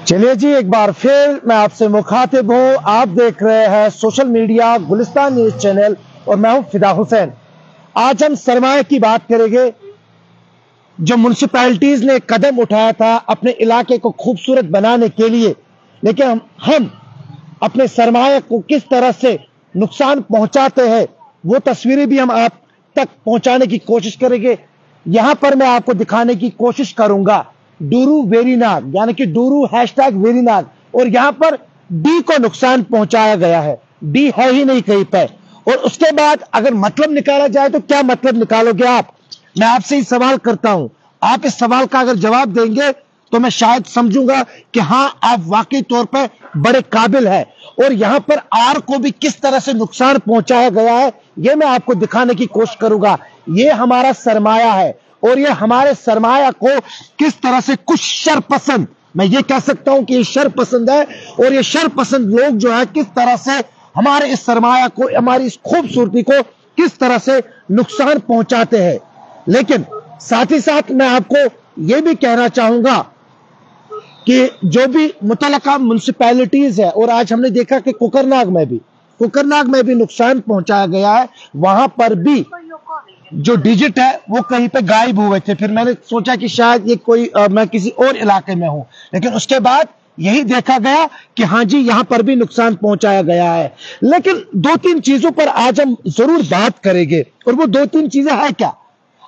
چلیے جی، ایک بار پھر میں آپ سے مخاطب ہوں. آپ دیکھ رہے ہیں سوشل میڈیا گلستان نیوز چینل اور میں ہوں فدا حسین. آج ہم سرمایہ کی بات کریں گے. جو میونسپلٹیز نے قدم اٹھایا تھا اپنے علاقے کو خوبصورت بنانے کے لیے، لیکن ہم اپنے سرمایہ کو کس طرح سے نقصان پہنچاتے ہیں وہ تصویریں بھی ہم آپ تک پہنچانے کی کوشش کریں گے. یہاں پر میں آپ کو دکھانے کی کوشش کروں گا ڈورو ویری ناگ، یعنی کہ ڈورو #ویری ناگ، اور یہاں پر ڈی کو نقصان پہنچایا گیا ہے. ڈی ہے ہی نہیں کہیں پہ. اور اس کے بعد اگر مطلب نکالا جائے تو کیا مطلب نکالو گے آپ؟ میں آپ سے ہی سوال کرتا ہوں. آپ اس سوال کا اگر جواب دیں گے تو میں شاید سمجھوں گا کہ ہاں آپ واقعی طور پہ بڑے قابل ہے. اور یہاں پر آر کو بھی کس طرح سے نقصان پہنچایا گیا ہے یہ میں آپ کو دکھانے کی کوشش کروں گا. یہ ہمارا سرمایہ ہے اور یہ ہمارے سرمایہ کو کس طرح سے کچھ شرپسند، میں یہ کہہ سکتا ہوں کہ یہ شرپسند ہے، اور یہ شرپسند لوگ جو ہے کس طرح سے ہمارے اس سرمایہ کو، ہماری اس خوبصورتی کو کس طرح سے نقصان پہنچاتے ہیں. لیکن ساتھ ہی ساتھ میں آپ کو یہ بھی کہنا چاہوں گا کہ جو بھی متعلقہ میونسپلٹیز ہے، اور آج ہم نے دیکھا کہ کوکرناگ میں بھی نقصان پہنچایا گیا ہے. وہاں پر بھی جو ڈیجٹ ہے وہ کہیں پہ غائب ہوئے تھے. پھر میں نے سوچا کہ شاید یہ کوئی میں کسی اور علاقے میں ہوں، لیکن اس کے بعد یہی دیکھا گیا کہ ہاں جی یہاں پر بھی نقصان پہنچایا گیا ہے. لیکن 2-3 چیزوں پر آج ہم ضرور بات کریں گے، اور وہ 2-3 چیزیں ہیں کیا؟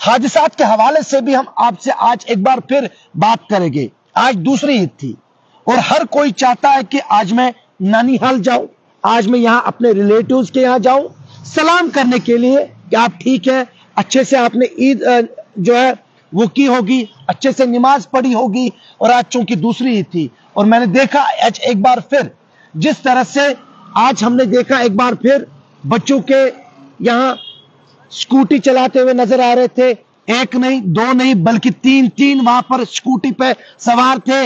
حادثات کے حوالے سے بھی ہم آپ سے آج ایک بار پھر بات کریں گے. آج دوسری عید تھی اور ہر کوئی چاہتا ہے کہ آج میں نانی حال جاؤں، آج میں یہاں اپنے ریلیٹیوز کے یہاں جاؤں سلام کرنے کے لیے کہ آپ ٹھیک ہے، اچھے سے آپ نے عید جو ہے وہ کی ہوگی، اچھے سے نماز پڑھی ہوگی. اور آج چونکہ دوسری عید تھی اور میں نے دیکھا آج ایک بار پھر جس طرح سے آج ہم نے دیکھا ایک بار پھر بچوں کے یہاں سکوٹی چلاتے ہوئے نظر آ رہے تھے. 1 نہیں 2 نہیں بلکہ 3 وہاں پر سکوٹی پہ سوار تھے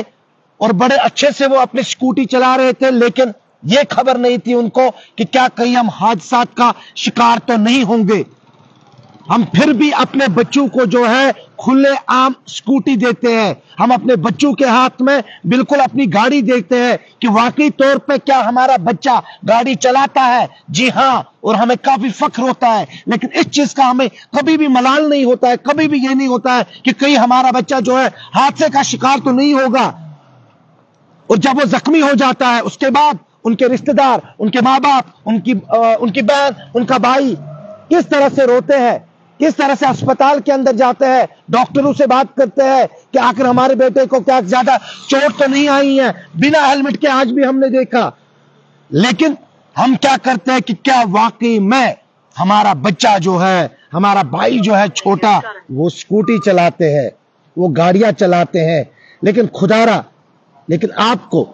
اور بڑے اچھے سے وہ اپنے سکوٹی چلا رہے تھے. لیکن یہ خبر نہیں تھی ان کو کہ کیا کہیں ہم حادثات کا شکار تو نہیں ہوں گے. ہم پھر بھی اپنے بچوں کو جو ہے کھلے عام سکوٹی دیتے ہیں، ہم اپنے بچوں کے ہاتھ میں بالکل اپنی گاڑی دیتے ہیں کہ واقعی طور پہ کیا ہمارا بچہ گاڑی چلاتا ہے؟ جی ہاں، اور ہمیں کافی فخر ہوتا ہے. لیکن اس چیز کا ہمیں کبھی بھی ملال نہیں ہوتا ہے، کبھی بھی یہ نہیں ہوتا ہے کہ کہیں ہمارا بچہ جو ہے حادثے کا شکار تو نہیں ہوگا. اور جب وہ زخمی ہو جاتا ہے اس کے بعد ان کے رشتہ دار، ان کے ماں باپ، ان کی بہن، ان کا بھائی کس طرح سے روتے ہیں، کس طرح سے اسپتال کے اندر جاتے ہیں، ڈاکٹروں سے بات کرتے ہیں کہ آخر ہمارے بیٹے کو کیا زیادہ چوٹ تو نہیں آئی ہے. بنا ہیلمٹ کے آج بھی ہم نے دیکھا. لیکن ہم کیا کرتے ہیں کہ کیا واقعی میں ہمارا بچہ جو ہے، ہمارا بھائی جو ہے چھوٹا، وہ سکوٹی چلاتے ہیں، وہ گاڑیاں چلاتے ہیں. لیکن خدارا، لیکن آپ کو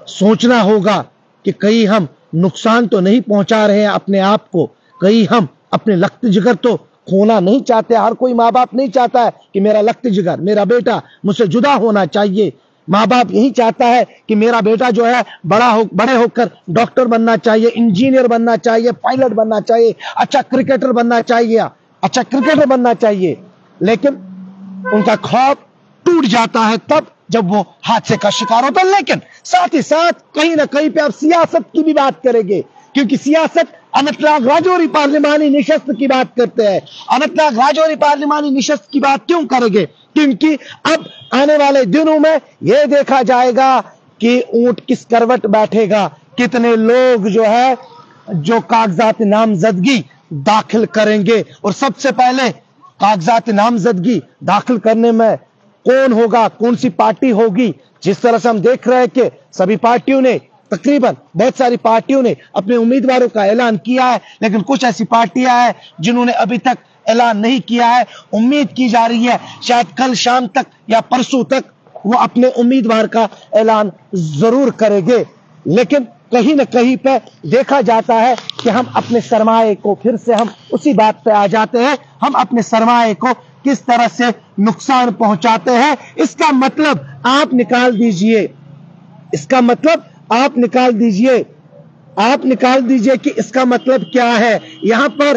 سوچنا ہوگا کہ کہیں ہم نقصان تو نہیں پہنچا رہے ہیں اپنے آپ کو، کہیں ہم اپنے لخت جگر تو کھونا نہیں چاہتے. ہر کوئی ماں باپ نہیں چاہتا ہے کہ میرا لخت جگر، میرا بیٹا مجھ سے جدا ہونا چاہیے. ماں باپ یہی چاہتا ہے کہ میرا بیٹا جو ہے بڑے ہو کر ڈاکٹر بننا چاہیے، انجینئر بننا چاہیے، پائلٹ بننا چاہیے، اچھا کرکٹر بننا چاہیے. لیکن ان کا خواب ٹوٹ جاتا ہے تب جب وہ حادثے کا شکار ہوتا ہے. لیکن ساتھ ہی ساتھ کہیں نہ کہیں پہ آپ سیاست کی بھی بات کریں گے، کیونکہ سیاست اننت ناگ راجوری پارلیمانی نشست کی بات کرتے ہیں. اننت ناگ راجوری پارلیمانی نشست کی بات کیوں کریں گے؟ کیونکہ اب آنے والے دنوں میں یہ دیکھا جائے گا کہ اونٹ کس کروٹ بیٹھے گا، کتنے لوگ جو ہے جو کاغذات نامزدگی داخل کریں گے. اور سب سے پہلے کاغذات نامزدگی داخل کرنے میں کون ہوگا، کون سی پارٹی ہوگی؟ جس طرح سے ہم دیکھ رہے ہیں کہ سبھی پارٹیوں نے، تقریباً بہت ساری پارٹیوں نے اپنے امیدواروں کا اعلان کیا ہے، لیکن کچھ ایسی پارٹیاں ہیں جنہوں نے ابھی تک اعلان نہیں کیا ہے. امید کی جا رہی ہے شاید کل شام تک یا پرسوں تک وہ اپنے امیدوار کا اعلان ضرور کریں گے. لیکن کہیں نہ کہیں پہ دیکھا جاتا ہے کہ ہم اپنے سرمایہ کو، پھر سے ہم اسی بات پہ آ جاتے ہیں، ہم اپنے سرمایہ کو کس طرح سے نقصان پہنچاتے ہیں. اس کا مطلب آپ نکال دیجئے، اس کا مطلب آپ نکال دیجئے کہ اس کا مطلب کیا ہے. یہاں پر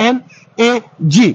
INAG।